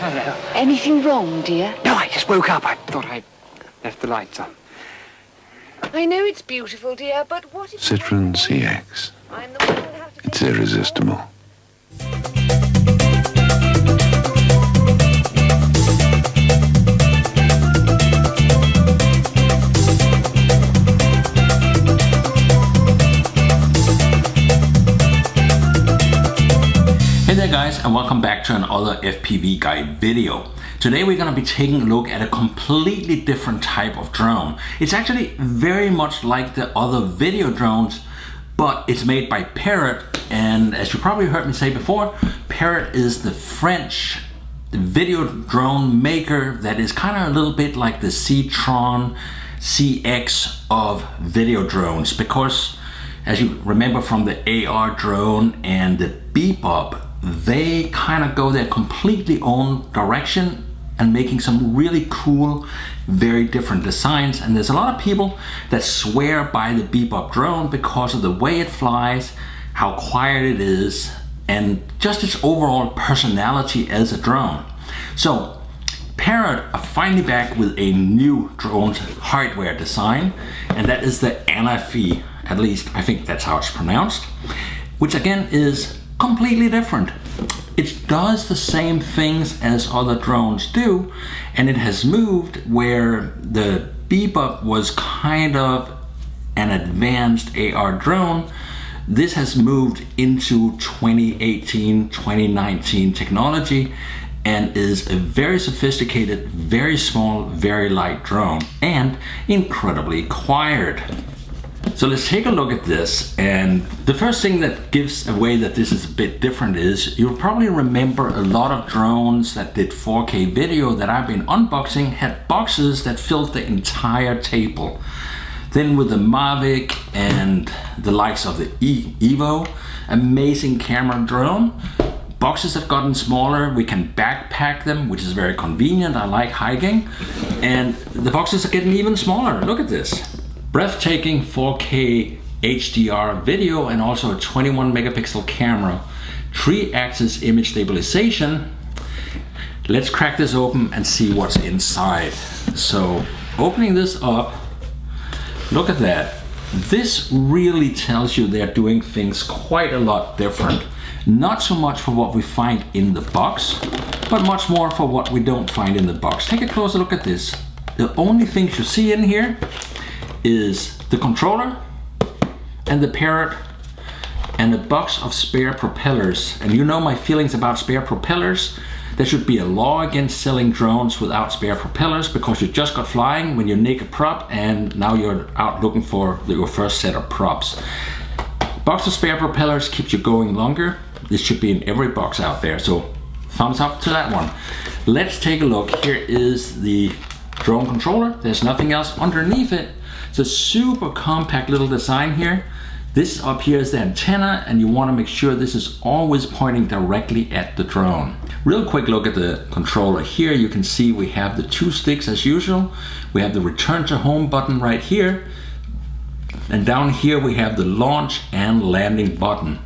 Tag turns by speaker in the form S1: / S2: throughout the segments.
S1: Hello.
S2: Anything wrong, dear?
S1: No, I just woke up. I thought I left the lights on.
S2: I know it's beautiful, dear, but what if...
S3: Citroen CX.
S2: I'm the one who'll have to
S3: It's irresistible.
S4: Hey there guys, and welcome back to another FPV guide video. Today we're going to be taking a look at a completely different type of drone. It's actually very much like the other video drones, but it's made by Parrot, and as you probably heard me say before, Parrot is the French video drone maker that is kind of a little bit like the Citroen CX of video drones, because as you remember from the AR drone and the Bebop, they kind of go their completely own direction and making some really cool, very different designs. And there's a lot of people that swear by the Bebop drone because of the way it flies, how quiet it is, and just its overall personality as a drone. So Parrot are finally back with a new drone hardware design, and that is the ANAFI, at least I think that's how it's pronounced, which again is completely different. It does the same things as other drones do, and it has moved where the Bebop was kind of an advanced AR drone. This has moved into 2018, 2019 technology and is a very sophisticated, very small, very light drone and incredibly quiet. So let's take a look at this, and the first thing that gives away that this is a bit different is you'll probably remember a lot of drones that did 4K video that I've been unboxing had boxes that filled the entire table. Then with the Mavic and the likes of the Evo, amazing camera drone, boxes have gotten smaller. We can backpack them, which is very convenient. I like hiking, and the boxes are getting even smaller. Look at this. Breathtaking 4K HDR video and also a 21 megapixel camera, 3-axis image stabilization. Let's crack this open and see what's inside. So opening this up, look at that. This really tells you they're doing things quite a lot different. Not so much for what we find in the box, but much more for what we don't find in the box. Take a closer look at this. The only things you see in here is the controller and the Parrot and a box of spare propellers. And you know my feelings about spare propellers. There should be a law against selling drones without spare propellers, because you just got flying when you nick a prop and now you're out looking for your first set of props. Box of spare propellers keeps you going longer. This should be in every box out there, so thumbs up to that one. Let's take a look. Here is the drone controller. There's nothing else underneath it. It's a super compact little design here. This up here is the antenna, and you want to make sure this is always pointing directly at the drone. Real quick look at the controller. Here you can see we have the 2 sticks as usual. We have the return to home button right here. And down here we have the launch and landing button.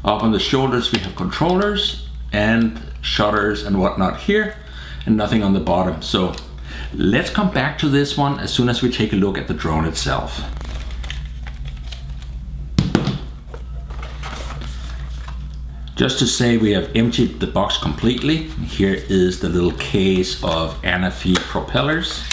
S4: Up on the shoulders we have controllers and shutters and whatnot here, and nothing on the bottom. So let's come back to this one as soon as we take a look at the drone itself. Just to say, we have emptied the box completely. Here is the little case of ANAFI propellers.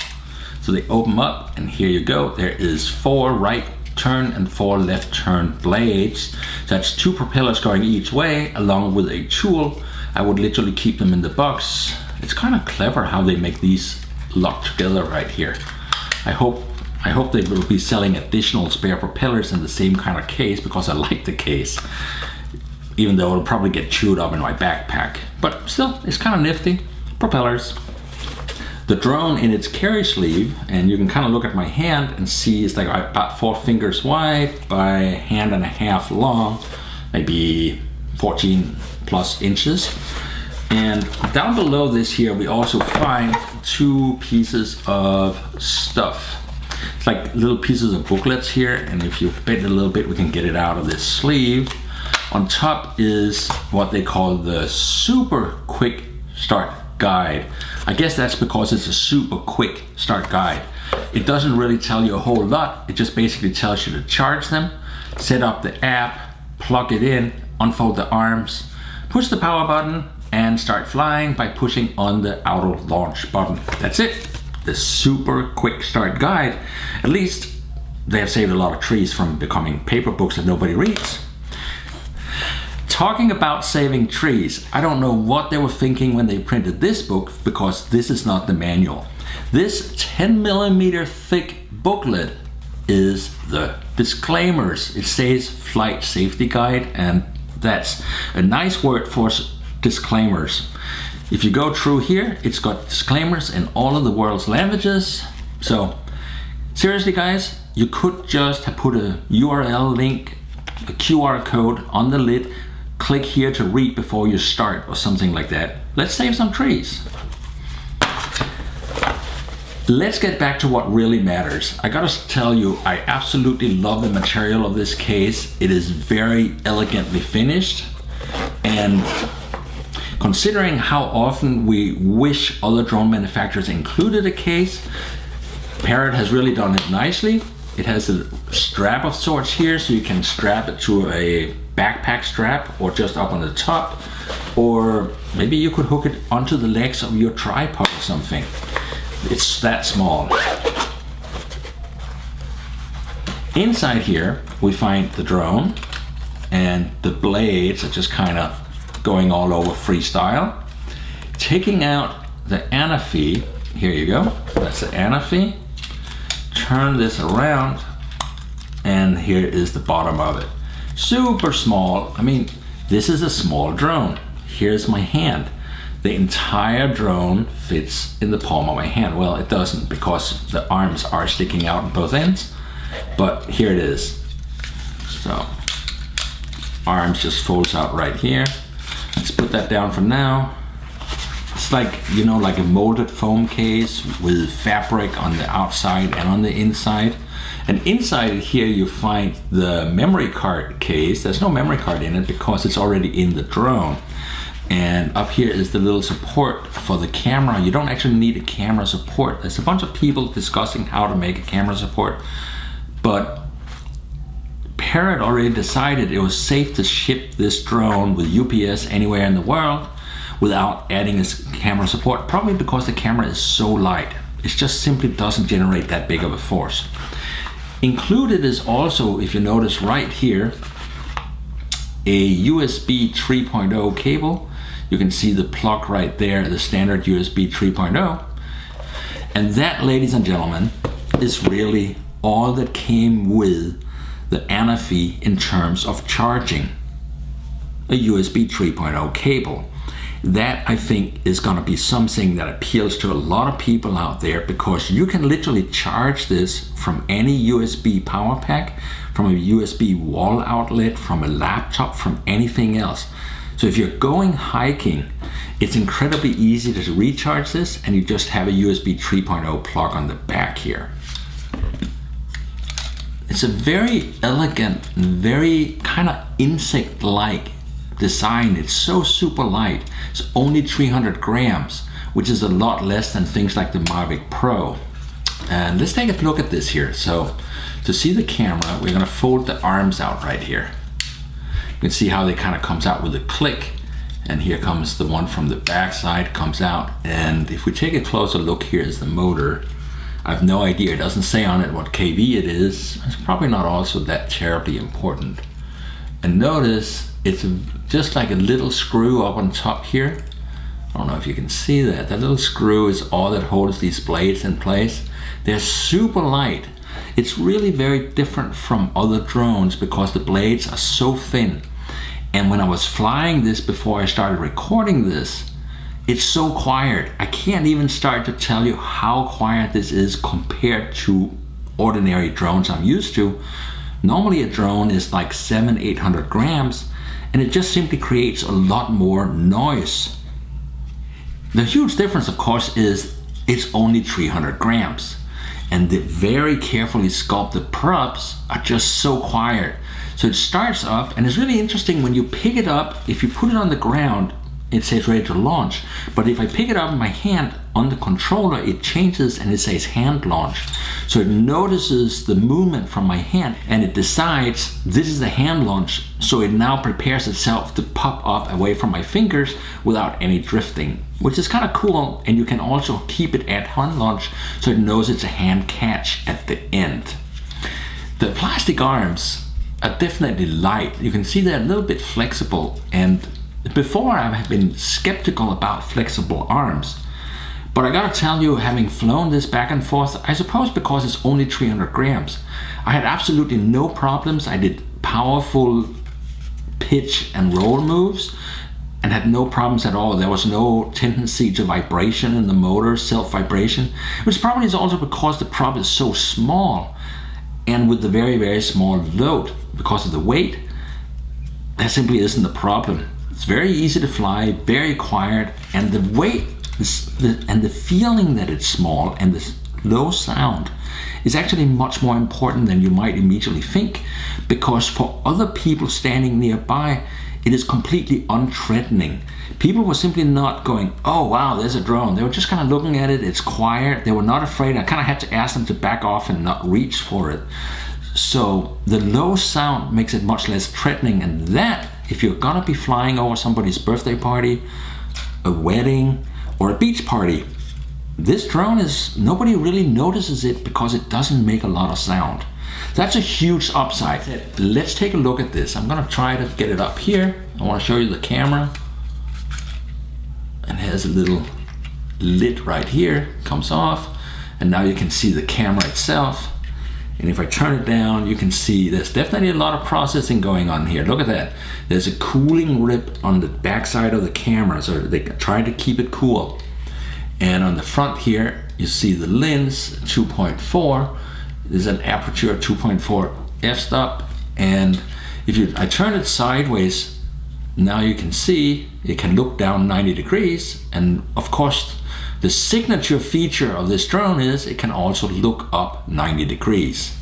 S4: So they open up, and here you go. There is 4 right turn and 4 left turn blades. So that's 2 propellers going each way along with a tool. I would literally keep them in the box. It's kind of clever how they make these locked together right here. I hope they will be selling additional spare propellers in the same kind of case, because I like the case, even though it'll probably get chewed up in my backpack. But still, it's kind of nifty. Propellers. The drone in its carry sleeve, and you can kind of look at my hand and see it's like about 4 fingers wide by a hand and a half long, maybe 14 plus inches. And down below this here, we also find 2 pieces of stuff. It's like little pieces of booklets here, and if you bend it a little bit, we can get it out of this sleeve. On top is what they call the super quick start guide. I guess that's because it's a super quick start guide. It doesn't really tell you a whole lot. It just basically tells you to charge them, set up the app, plug it in, unfold the arms, push the power button, and start flying by pushing on the auto launch button. That's it. The super quick start guide. At least they have saved a lot of trees from becoming paper books that nobody reads. Talking about saving trees, I don't know what they were thinking when they printed this book, because this is not the manual. This 10mm thick booklet is the disclaimers. It says flight safety guide, and that's a nice word for disclaimers. If you go through here, it's got disclaimers in all of the world's languages. So seriously guys, you could just have put a URL link, a QR code on the lid, click here to read before you start or something like that. Let's save some trees. Let's get back to what really matters. I gotta tell you, I absolutely love the material of this case. It is very elegantly finished, and considering how often we wish other drone manufacturers included a case, Parrot has really done it nicely. It has a strap of sorts here, so you can strap it to a backpack strap or just up on the top, or maybe you could hook it onto the legs of your tripod or something. It's that small. Inside here we find the drone, and the blades are just kind of going all over freestyle. Taking out the ANAFI, here you go, that's the ANAFI. Turn this around, and here is the bottom of it. Super small. I mean, this is a small drone. Here's my hand. The entire drone fits in the palm of my hand. Well, it doesn't, because the arms are sticking out on both ends, but here it is. So arms just folds out right here. Let's put that down for now. It's like, you know, like a molded foam case with fabric on the outside and on the inside. And inside here you find the memory card case. There's no memory card in it because it's already in the drone. And up here is the little support for the camera. You don't actually need a camera support. There's a bunch of people discussing how to make a camera support, but Parrot already decided it was safe to ship this drone with UPS anywhere in the world without adding a camera support, probably because the camera is so light. It just simply doesn't generate that big of a force. Included is also, if you notice right here, a USB 3.0 cable. You can see the plug right there, the standard USB 3.0. And that, ladies and gentlemen, is really all that came with the ANAFI in terms of charging a USB 3.0 cable. That, I think, is going to be something that appeals to a lot of people out there, because you can literally charge this from any USB power pack, from a USB wall outlet, from a laptop, from anything else. So if you're going hiking, it's incredibly easy to recharge this, and you just have a USB 3.0 plug on the back here. It's a very elegant and very kind of insect-like design. It's so super light. It's only 300 grams, which is a lot less than things like the Mavic Pro. And let's take a look at this here. So to see the camera, we're gonna fold the arms out right here. You can see how they kind of comes out with a click, and here comes the one from the back side, comes out. And if we take a closer look, here is the motor. I have no idea, it doesn't say on it what kV it is. It's probably not also that terribly important. And notice it's just like a little screw up on top here. I don't know if you can see that. That little screw is all that holds these blades in place. They're super light. It's really very different from other drones because the blades are so thin. And when I was flying this before I started recording this, it's so quiet. I can't even start to tell you how quiet this is compared to ordinary drones I'm used to. Normally a drone is like 700-800 grams, and it just simply creates a lot more noise. The huge difference, of course, is it's only 300 grams. And the very carefully sculpted props are just so quiet. So it starts up, and it's really interesting when you pick it up. If you put it on the ground, it says ready to launch. But if I pick it up in my hand on the controller, it changes and it says hand launch. So it notices the movement from my hand and it decides this is the hand launch. So it now prepares itself to pop up away from my fingers without any drifting, which is kind of cool. And you can also keep it at hand launch so it knows it's a hand catch at the end. The plastic arms are definitely light. You can see they're a little bit flexible, and before I've been skeptical about flexible arms, but I gotta tell you, having flown this back and forth, I suppose because it's only 300 grams, I had absolutely no problems. I did powerful pitch and roll moves and had no problems at all. There was no tendency to vibration in the motor, self-vibration, which probably is also because the prop is so small, and with the very, very small load, because of the weight, that simply isn't the problem. It's very easy to fly, very quiet, and the weight and the feeling that it's small and the low sound is actually much more important than you might immediately think, because for other people standing nearby, it is completely unthreatening. People were simply not going, oh wow, there's a drone. They were just kind of looking at it, it's quiet. They were not afraid. I kind of had to ask them to back off and not reach for it. So the low sound makes it much less threatening, and that, if you're gonna be flying over somebody's birthday party, a wedding, or a beach party, this drone is, nobody really notices it because it doesn't make a lot of sound. That's a huge upside. Let's take a look at this. I'm gonna try to get it up here. I wanna show you the camera. And it has a little lid right here, comes off, and now you can see the camera itself. And if I turn it down, you can see there's definitely a lot of processing going on here. Look at that. There's a cooling rip on the back side of the camera, so they try to keep it cool. And on the front here, you see the lens 2.4. There's an aperture 2.4 f-stop, and if I turn it sideways, now you can see it can look down 90 degrees, and of course the signature feature of this drone is it can also look up 90 degrees.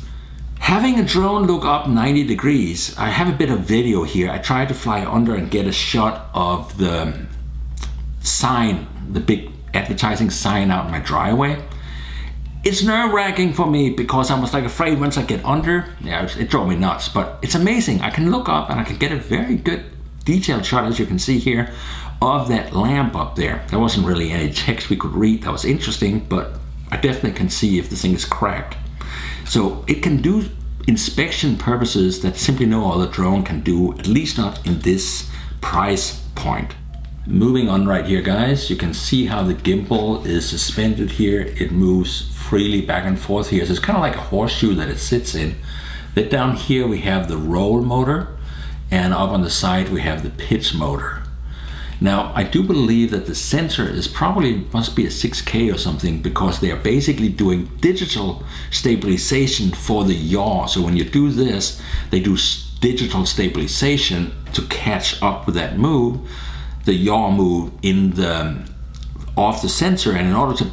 S4: Having a drone look up 90 degrees, I have a bit of video here. I tried to fly under and get a shot of the sign, the big advertising sign out in my driveway. It's nerve-wracking for me because I was like afraid once I get under, it drove me nuts, but it's amazing. I can look up and I can get a very good detailed shot, as you can see here, of that lamp up there. There wasn't really any text we could read that was interesting, but I definitely can see if the thing is cracked. So it can do inspection purposes that simply no other drone can do, at least not in this price point. Moving on right here, guys, you can see how the gimbal is suspended here. It moves freely back and forth here. So it's kind of like a horseshoe that it sits in. Then down here we have the roll motor, and up on the side we have the pitch motor. Now I do believe that the sensor is probably must be a 6K or something, because they are basically doing digital stabilization for the yaw. So when you do this, they do digital stabilization to catch up with that move, the yaw move off the sensor. And in order to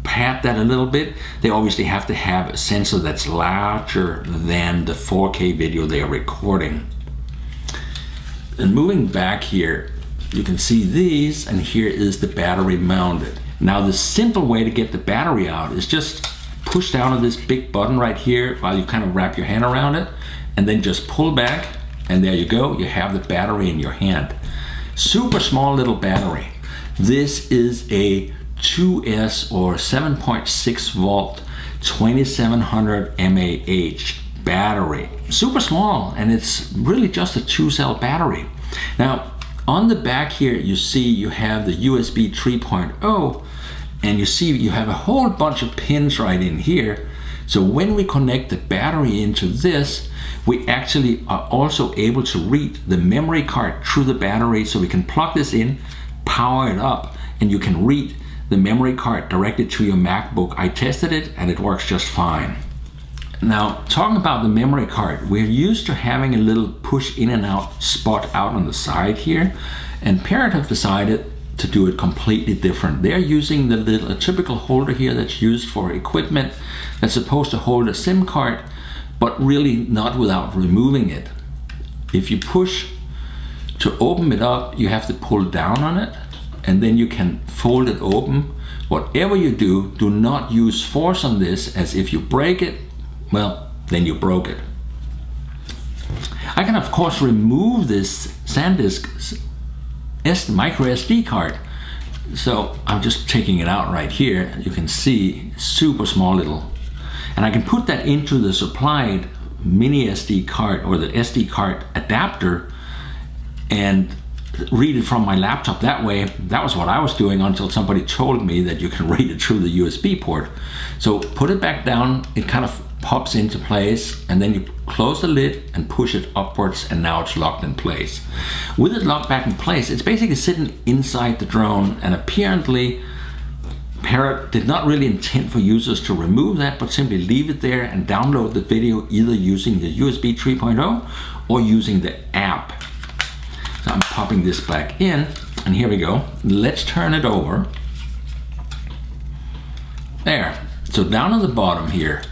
S4: pad that a little bit, they obviously have to have a sensor that's larger than the 4K video they are recording. And moving back here, you can see these, and here is the battery mounted. Now the simple way to get the battery out is just push down on this big button right here while you kind of wrap your hand around it, and then just pull back, and there you go, you have the battery in your hand. Super small little battery. This is a 2S or 7.6 volt 2700 mAh battery. Super small, and it's really just a 2-cell battery. Now on the back here you see you have the USB 3.0, and you see you have a whole bunch of pins right in here. So when we connect the battery into this, we actually are also able to read the memory card through the battery. So we can plug this in, power it up, and you can read the memory card directly to your MacBook. I tested it and it works just fine. Now, talking about the memory card, we're used to having a little push in and out spot out on the side here, and Parrot have decided to do it completely different. They're using a typical holder here that's used for equipment that's supposed to hold a SIM card, but really not without removing it. If you push To open it up, you have to pull down on it, and then you can fold it open. Whatever you do, do not use force on this, as if you break it, well, then you broke it. I can of course remove this SanDisk micro SD card. So I'm just taking it out right here. You can see super small little, and I can put that into the supplied mini SD card or the SD card adapter and read it from my laptop that way. That was what I was doing until somebody told me that you can read it through the USB port. So put it back down, it kind of pops into place, and then you close the lid and push it upwards, and now it's locked in place. With it locked back in place, it's basically sitting inside the drone, and apparently Parrot did not really intend for users to remove that, but simply leave it there and download the video either using the USB 3.0 or using the app. So I'm popping this back in, and here we go. Let's turn it over. There. So down at the bottom here,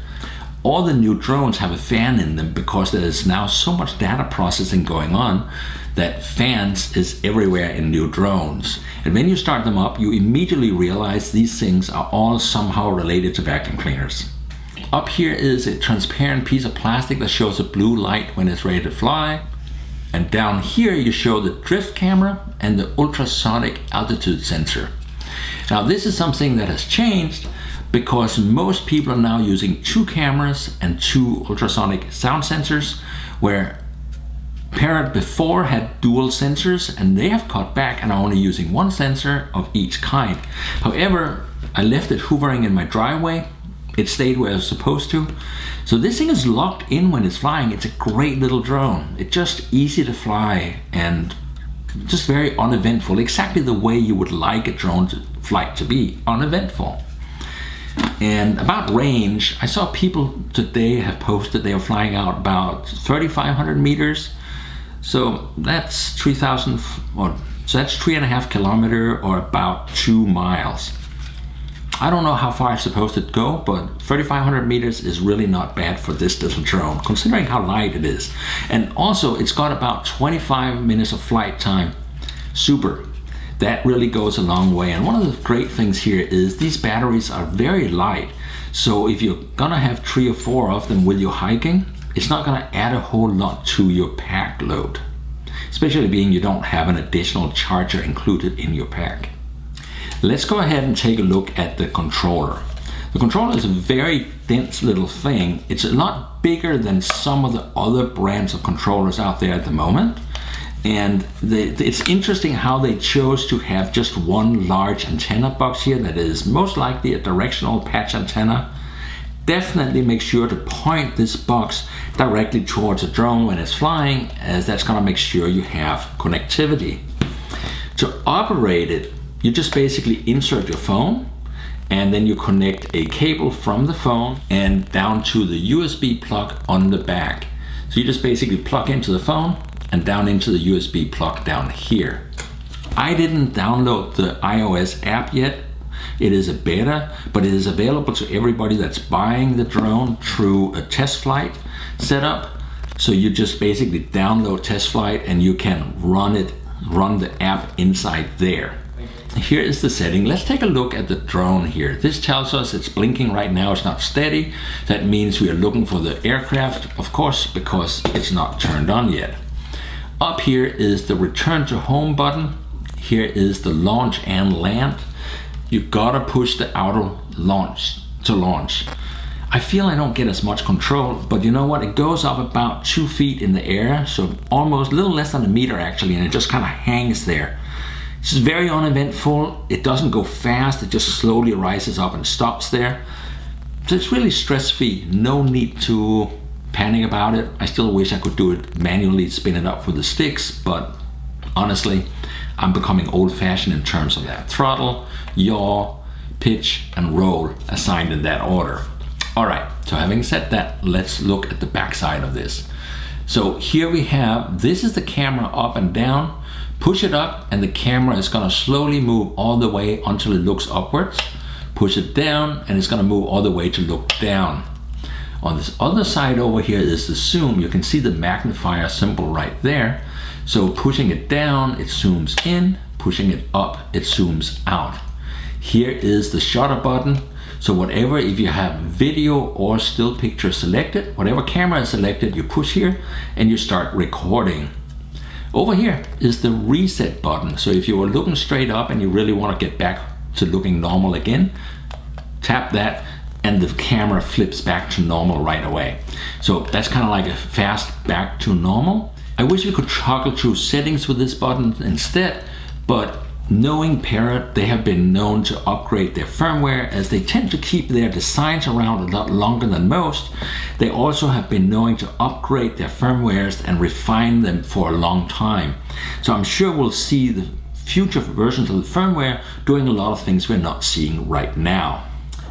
S4: all the new drones have a fan in them because there's now so much data processing going on that fans is everywhere in new drones. And when you start them up, you immediately realize these things are all somehow related to vacuum cleaners. Up here is a transparent piece of plastic that shows a blue light when it's ready to fly. And down here you show the drift camera and the ultrasonic altitude sensor. Now this is something that has changed because most people are now using 2 cameras and 2 ultrasonic sound sensors, where Parrot before had dual sensors, and they have cut back and are only using 1 sensor of each kind. However, I left it hovering in my driveway. It stayed where it was supposed to. So this thing is locked in when it's flying. It's a great little drone. It's just easy to fly and just very uneventful, exactly the way you would like a drone flight to be, uneventful. And about range, I saw people today have posted they were flying out about 3,500 meters. So that's 3,000, so that's 3.5 kilometers or about 2 miles. I don't know how far it's supposed to go, but 3,500 meters is really not bad for this little drone, considering how light it is. And also, it's got about 25 minutes of flight time. Super. That really goes a long way. And one of the great things here is these batteries are very light. So if you're gonna have 3 or 4 of them with you hiking, it's not gonna add a whole lot to your pack load, especially being you don't have an additional charger included in your pack. Let's go ahead and take a look at the controller. The controller is a very dense little thing. It's a lot bigger than some of the other brands of controllers out there at the moment. And it's interesting how they chose to have just 1 large antenna box here that is most likely a directional patch antenna. Definitely make sure to point this box directly towards a drone when it's flying, as that's gonna make sure you have connectivity. To operate it, you just basically insert your phone, and then you connect a cable from the phone and down to the USB plug on the back. So you just basically plug into the phone and down into the USB plug down here. I didn't download the iOS app yet. It is a beta, but it is available to everybody that's buying the drone through a test flight setup. So you just basically download test flight and you can run the app inside there. Here is the setting. Let's take a look at the drone here. This tells us it's blinking right now. It's not steady. That means we are looking for the aircraft, of course, because it's not turned on yet. Up here is the return to home button. Here is the launch and land. You gotta push the auto launch to launch. I feel I don't get as much control, but you know what? It goes up about 2 feet in the air, so almost a little less than a meter actually, and it just kind of hangs there. It's very uneventful. It doesn't go fast. It just slowly rises up and stops there. So it's really stress-free. No need to panic about it. I still wish I could do it manually, spin it up with the sticks, but honestly, I'm becoming old-fashioned in terms of that. Throttle, yaw, pitch, and roll assigned in that order. All right, so having said that, let's look at the backside of this. So here we have, this is the camera up and down. Push it up and the camera is gonna slowly move all the way until it looks upwards. Push it down and it's gonna move all the way to look down. On this other side over here is the zoom. You can see the magnifier symbol right there. So pushing it down, it zooms in, pushing it up, it zooms out. Here is the shutter button. So whatever, if you have video or still picture selected, whatever camera is selected, you push here and you start recording. Over here is the reset button. So if you were looking straight up and you really want to get back to looking normal again, tap that and the camera flips back to normal right away. So that's kind of like a fast back to normal. I wish we could toggle through settings with this button instead, but knowing Parrot, they have been known to upgrade their firmware as they tend to keep their designs around a lot longer than most. They also have been known to upgrade their firmwares and refine them for a long time. So I'm sure we'll see the future versions of the firmware doing a lot of things we're not seeing right now.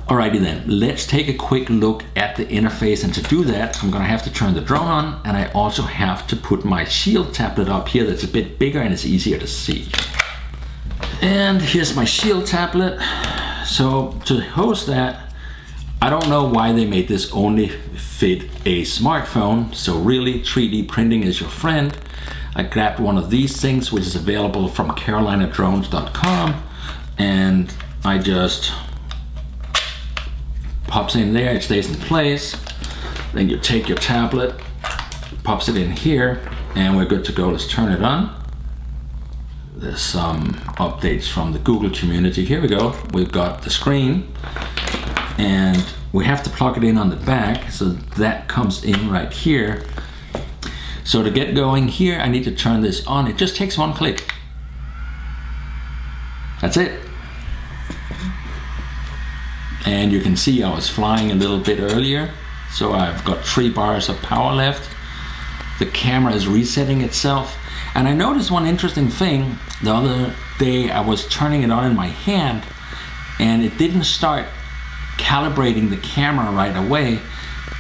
S4: Alrighty then, let's take a quick look at the interface, and to do that I'm gonna have to turn the drone on, and I also have to put my Shield tablet up here that's a bit bigger and it's easier to see. And here's my Shield tablet. So to host that, I don't know why they made this only fit a smartphone, so really 3D printing is your friend. I grabbed one of these things which is available from carolinadrones.com, and I just pops in there, it stays in place. Then you take your tablet, pops it in here, and we're good to go. Let's turn it on. There's some updates from the Google community. Here we go. We've got the screen and we have to plug it in on the back, so that comes in right here. So to get going here, I need to turn this on. It just takes one click. That's it. And you can see I was flying a little bit earlier, so I've got 3 bars of power left. The camera is resetting itself. And I noticed one interesting thing. The other day I was turning it on in my hand and it didn't start calibrating the camera right away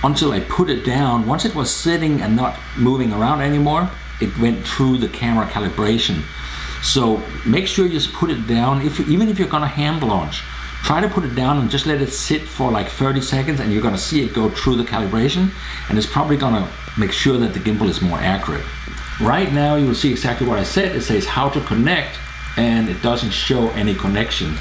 S4: until I put it down. Once it was sitting and not moving around anymore, it went through the camera calibration. So make sure you just put it down. Even if you're gonna hand launch, try to put it down and just let it sit for like 30 seconds and you're gonna see it go through the calibration, and it's probably gonna make sure that the gimbal is more accurate. Right now you will see exactly what I said. It says how to connect and it doesn't show any connection.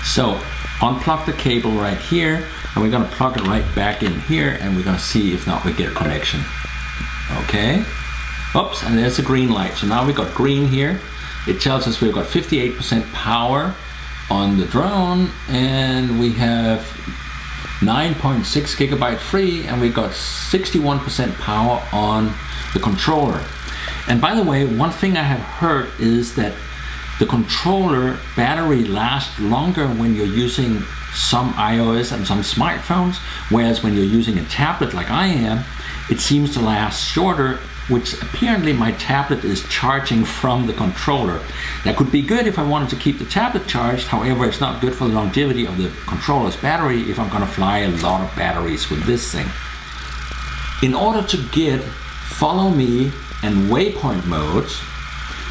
S4: So unplug the cable right here and we're gonna plug it right back in here and we're gonna see if not we get a connection. Okay. Oops, and there's a green light. So now we got green here. It tells us we've got 58% power on the drone and we have 9.6 gigabyte free, and we got 61% power on the controller. And by the way, one thing I have heard is that the controller battery lasts longer when you're using some iOS and some smartphones, whereas when you're using a tablet like I am, it seems to last shorter, which apparently my tablet is charging from the controller. That could be good if I wanted to keep the tablet charged. However, it's not good for the longevity of the controller's battery if I'm gonna fly a lot of batteries with this thing. In order to get follow me and waypoint modes,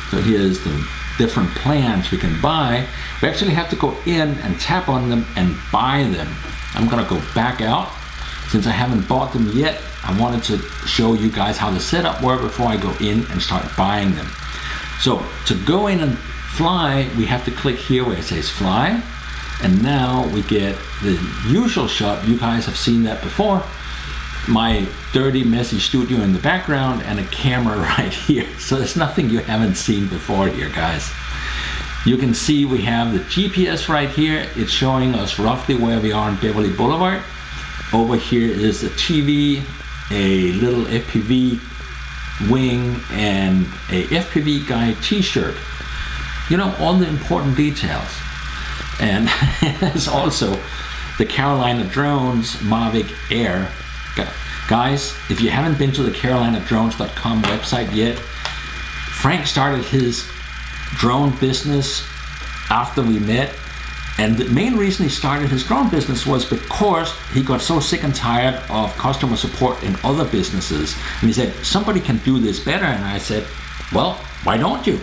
S4: so here's the different plans we can buy, we actually have to go in and tap on them and buy them. I'm gonna go back out. Since I haven't bought them yet, I wanted to show you guys how the setup works before I go in and start buying them. So to go in and fly, we have to click here where it says fly, and now we get the usual shot. You guys have seen that before. My dirty, messy studio in the background and a camera right here. So there's nothing you haven't seen before here, guys. You can see we have the GPS right here. It's showing us roughly where we are on Beverly Boulevard. Over here is the TV, a little FPV wing, and a FPV guy t-shirt. You know, all the important details. And there's also the Carolina Drones Mavic Air. Guys, if you haven't been to the carolinadrones.com website yet, Frank started his drone business after we met. And the main reason he started his drone business was because he got so sick and tired of customer support in other businesses. And he said, somebody can do this better. And I said, well, why don't you?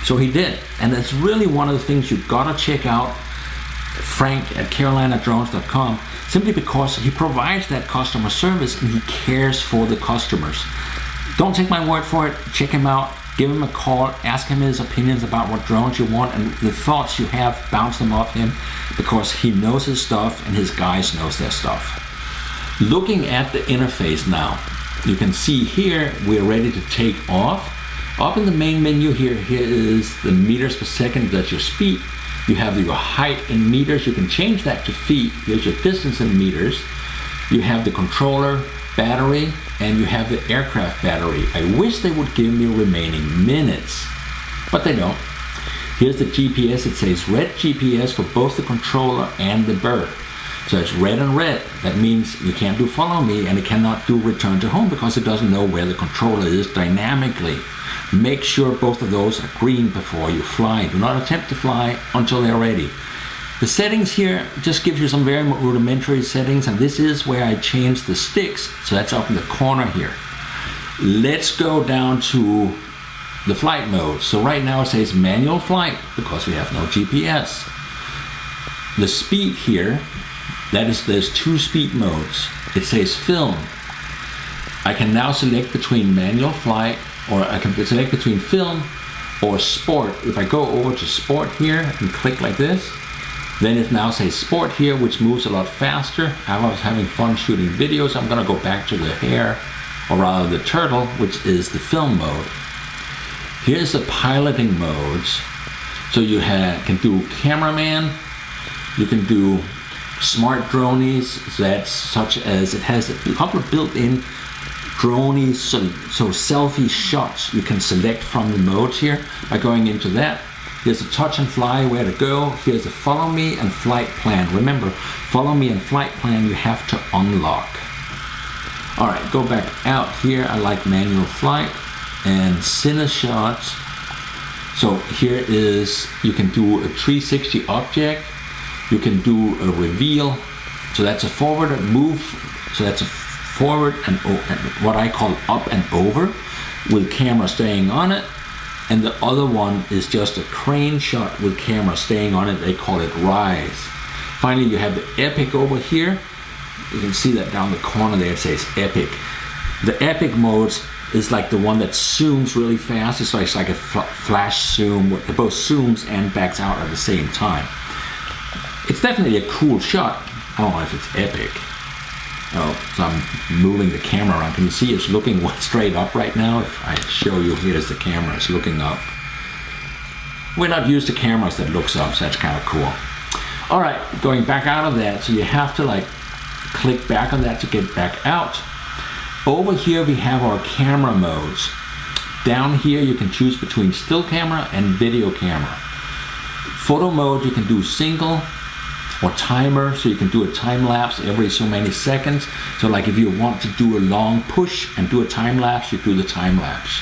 S4: So he did. And that's really one of the things you've got to check out Frank at carolinadrones.com, simply because he provides that customer service and he cares for the customers. Don't take my word for it. Check him out. Give him a call. Ask him his opinions about what drones you want and the thoughts you have. Bounce them off him because he knows his stuff and his guys knows their stuff. Looking at the interface now, you can see here we're ready to take off. Up in the main menu here is the meters per second. That's your speed. You have your height in meters. You can change that to feet. Here's your distance in meters. You have the controller, battery, and you have the aircraft battery. I wish they would give me remaining minutes, but they don't. Here's the GPS. It says red GPS for both the controller and the bird. So it's red and red. That means you can't do follow me and it cannot do return to home because it doesn't know where the controller is dynamically. Make sure both of those are green before you fly. Do not attempt to fly until they're ready. The settings here just gives you some very rudimentary settings, and this is where I change the sticks. So that's up in the corner here. Let's go down to the flight mode. So right now it says manual flight because we have no GPS. The speed here, there's two speed modes. It says film. I can now select between manual flight, or I can select between film or sport. If I go over to sport here and click like this, then it now says sport here, which moves a lot faster. I was having fun shooting videos. I'm gonna go back to the hare, or rather the turtle, which is the film mode. Here's the piloting modes. So you can do cameraman, you can do smart dronies, that's such as it has a couple of built-in dronies, so selfie shots you can select from the modes here by going into that. Here's a touch and fly, where to go. Here's a follow me and flight plan. Remember, follow me and flight plan you have to unlock. All right, go back out here. I like manual flight and cine shots. So here is, you can do a 360 object. You can do a reveal. So that's a forward and move. So that's a forward and what I call up and over with camera staying on it. And the other one is just a crane shot with camera staying on it. They call it rise. Finally, you have the epic over here. You can see that down the corner there, it says epic. The epic modes is like the one that zooms really fast. It's like a flash zoom, where it both zooms and backs out at the same time. It's definitely a cool shot. I don't know if it's epic. Oh, so I'm moving the camera around. Can you see it's looking straight up right now? If I show you, here's the camera, it's looking up. We're not used to cameras that looks up, so that's kind of cool. All right, going back out of that, so you have to like click back on that to get back out. Over here we have our camera modes. Down here you can choose between still camera and video camera. Photo mode, you can do single or timer, so you can do a time lapse every so many seconds. So like if you want to do a long push and do a time lapse, you do the time lapse.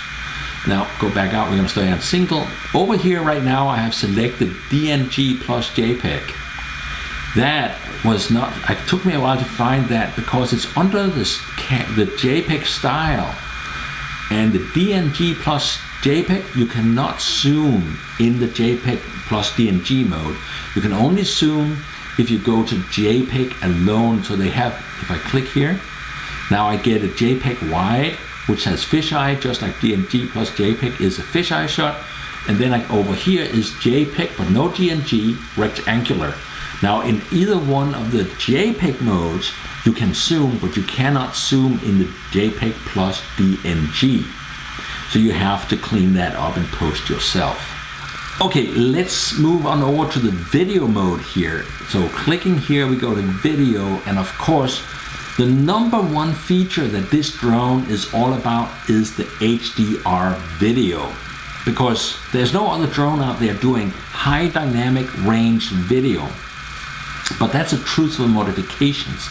S4: Now go back out, we're gonna stay on single. Over here right now I have selected DNG plus JPEG. That was not, it took me a while to find that because it's under the JPEG style. And the DNG plus JPEG, you cannot zoom in the JPEG plus DNG mode. You can only zoom if you go to JPEG alone. So they have, if I click here, now I get a JPEG wide, which has fisheye, just like DNG plus JPEG is a fisheye shot. And then like over here is JPEG, but no DNG, rectangular. Now in either one of the JPEG modes, you can zoom, but you cannot zoom in the JPEG plus DNG. So you have to clean that up and post yourself. Okay, let's move on over to the video mode here. So clicking here, we go to video, and of course, the number one feature that this drone is all about is the HDR video, because there's no other drone out there doing high dynamic range video. But that's a truthful modifications.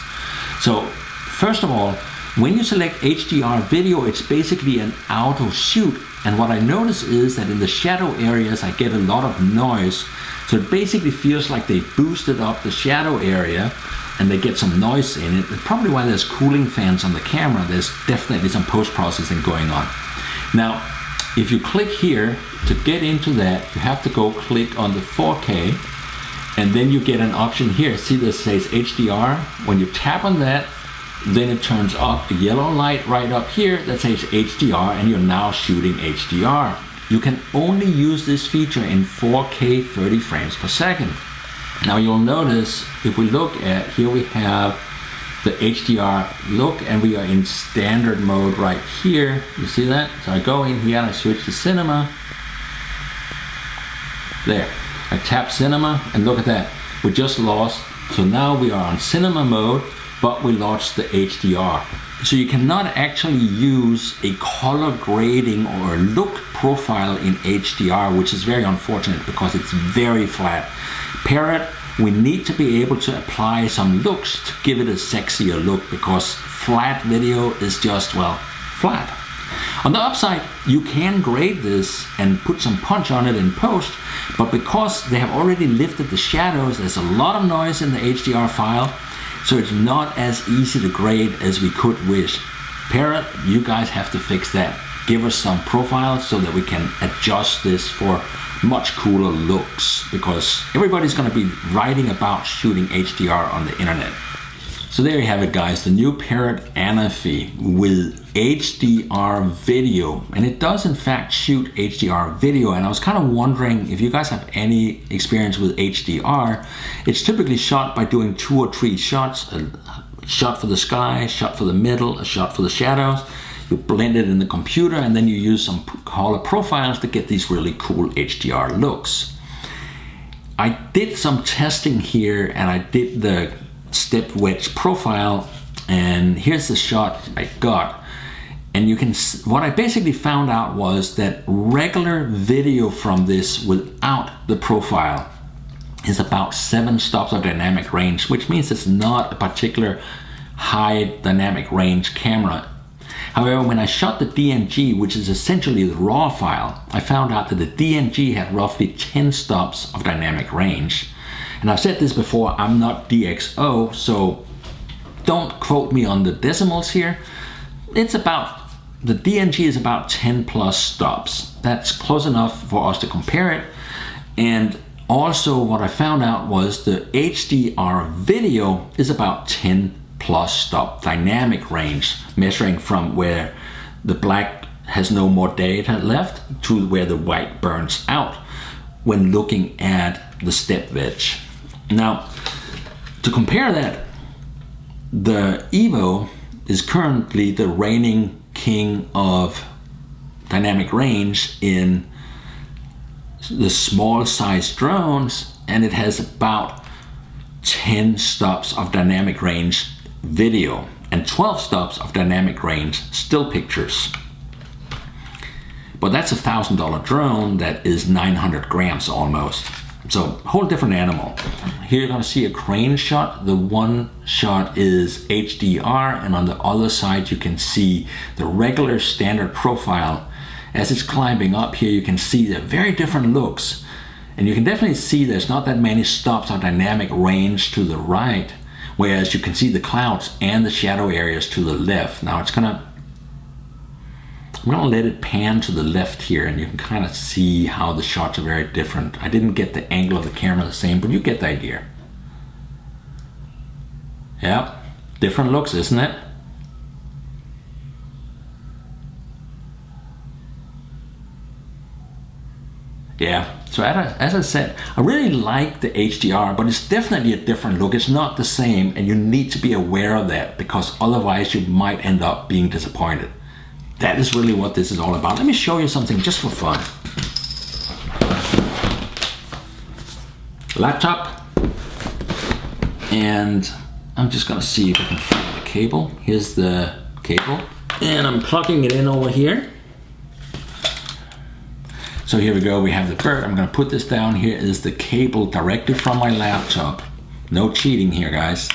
S4: So first of all, when you select HDR video, it's basically an auto shoot. And what I notice is that in the shadow areas, I get a lot of noise. So it basically feels like they boosted up the shadow area and they get some noise in it. And probably why there's cooling fans on the camera, there's definitely some post-processing going on. Now, if you click here to get into that, you have to go click on the 4K, and then you get an option here. See this says HDR? When you tap on that, then it turns up a yellow light right up here that says HDR, and you're now shooting HDR. You can only use this feature in 4K 30 frames per second. Now you'll notice if we look at, here we have the HDR look, and we are in standard mode right here. You see that? So I go in here and I switch to cinema. There, I tap cinema, and look at that. We just lost, so now we are on cinema mode, but we lost the HDR. So you cannot actually use a color grading or a look profile in HDR, which is very unfortunate because it's very flat. Parrot, we need to be able to apply some looks to give it a sexier look, because flat video is just, well, flat. On the upside, you can grade this and put some punch on it in post, but because they have already lifted the shadows, there's a lot of noise in the HDR file, so it's not as easy to grade as we could wish. Parrot, you guys have to fix that. Give us some profiles so that we can adjust this for much cooler looks, because everybody's going to be writing about shooting HDR on the internet. So there you have it, guys, the new Parrot ANAFI with HDR video, and it does in fact shoot HDR video. And I was kind of wondering if you guys have any experience with HDR. It's typically shot by doing 2 or 3 shots, a shot for the sky, a shot for the middle, a shot for the shadows. You blend it in the computer, and then you use some color profiles to get these really cool HDR looks. I did some testing here, and I did the step wedge profile, and here's the shot I got. And you can, what I basically found out was that regular video from this without the profile is about 7 stops of dynamic range, which means it's not a particular high dynamic range camera. However, when I shot the DNG, which is essentially the raw file, I found out that the DNG had roughly 10 stops of dynamic range. And I've said this before, I'm not DxO, so don't quote me on the decimals here. It's about, the DNG is about 10 plus stops. That's close enough for us to compare it. And also what I found out was the HDR video is about 10 plus stop dynamic range, measuring from where the black has no more data left to where the white burns out when looking at the step wedge. Now, to compare that, the Evo is currently the reigning king of dynamic range in the small size drones, and it has about 10 stops of dynamic range video and 12 stops of dynamic range still pictures. But that's a $1,000 drone that is 900 grams almost. So whole different animal. Here you're going to see a crane shot. The one shot is HDR, and on the other side you can see the regular standard profile. As it's climbing up here, you can see the very different looks, and you can definitely see there's not that many stops of dynamic range to the right, whereas you can see the clouds and the shadow areas to the left. Now I'm gonna let it pan to the left here, and you can kind of see how the shots are very different. I didn't get the angle of the camera the same, but you get the idea. Yeah, different looks, isn't it? Yeah, so as I said, I really like the HDR, but it's definitely a different look. It's not the same, and you need to be aware of that, because otherwise you might end up being disappointed. That is really what this is all about. Let me show you something just for fun. Laptop, and I'm just gonna see if I can find the cable. Here's the cable, and I'm plugging it in over here. So here we go, we have the bird. I'm gonna put this down. Here is the cable directly from my laptop. No cheating here, guys.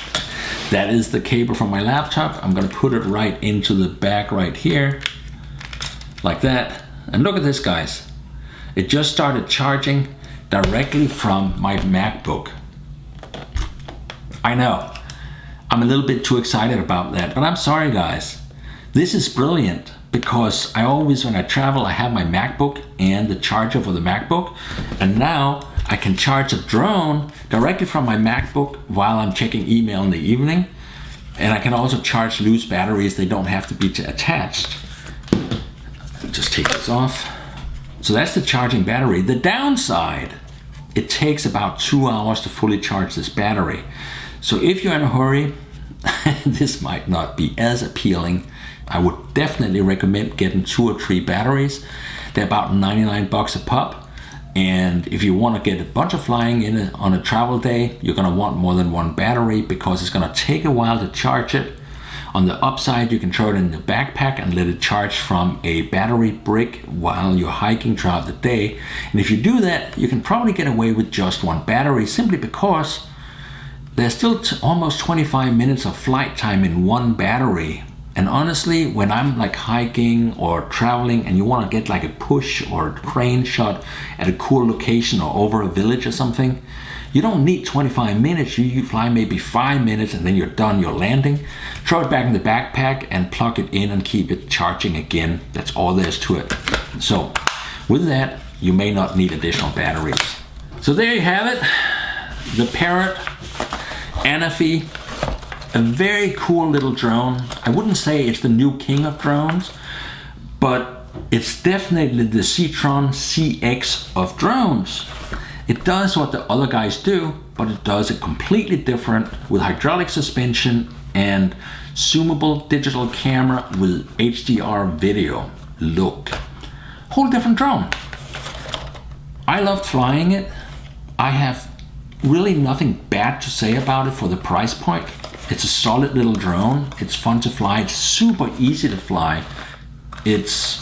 S4: That is the cable from my laptop. I'm gonna put it right into the back right here, like that. And look at this, guys. It just started charging directly from my MacBook. I know, I'm a little bit too excited about that, but I'm sorry, guys. This is brilliant, because I always, when I travel, I have my MacBook and the charger for the MacBook, and now I can charge a drone directly from my MacBook while I'm checking email in the evening. And I can also charge loose batteries. They don't have to be attached. Just take this off. So that's the charging battery. The downside, it takes about 2 hours to fully charge this battery. So if you're in a hurry, this might not be as appealing. I would definitely recommend getting 2 or 3 batteries. They're about 99 bucks a pop. And if you want to get a bunch of flying in on a travel day, you're going to want more than 1 battery because it's going to take a while to charge it. On the upside, you can throw it in the backpack and let it charge from a battery brick while you're hiking throughout the day. And if you do that, you can probably get away with just 1 battery simply because there's still almost 25 minutes of flight time in 1 battery. And honestly, when I'm like hiking or traveling and you want to get like a push or a crane shot at a cool location or over a village or something, you don't need 25 minutes. You fly maybe 5 minutes and then you're done, you're landing. Throw it back in the backpack and plug it in and keep it charging again. That's all there is to it. So with that, you may not need additional batteries. So there you have it. The Parrot ANAFI. A very cool little drone. I wouldn't say it's the new king of drones, but it's definitely the Citron CX of drones. It does what the other guys do, but it does it completely different with hydraulic suspension and zoomable digital camera with HDR video. Look, whole different drone. I loved flying it. I have really nothing bad to say about it for the price point. It's a solid little drone. It's fun to fly. It's super easy to fly. It's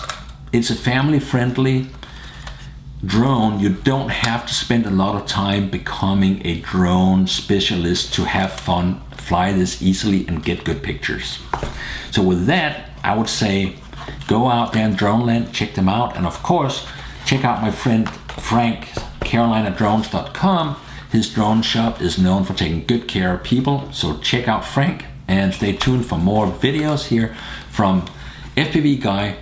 S4: a family-friendly drone. You don't have to spend a lot of time becoming a drone specialist to have fun, fly this easily and get good pictures. So with that, I would say go out there in Droneland, check them out, and of course, check out my friend Frank, carolinadrones.com. His drone shop is known for taking good care of people, so check out Frank and stay tuned for more videos here from FPV Guy.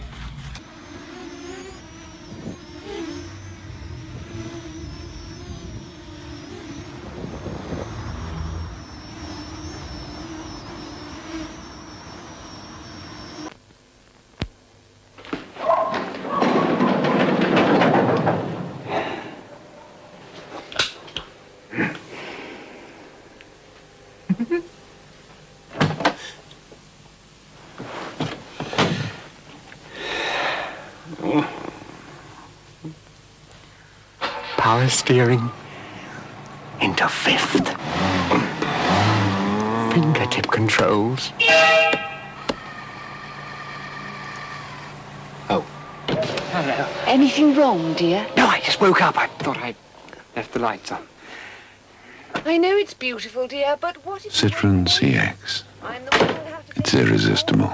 S1: Power steering into 5th. Fingertip controls. Oh. Hello.
S2: Anything wrong, dear?
S1: No, I just woke up. I thought I'd left the lights on.
S2: I know it's beautiful, dear, but what if...
S3: Citron CX.
S2: I'm the one who'll have to take...
S3: It's irresistible.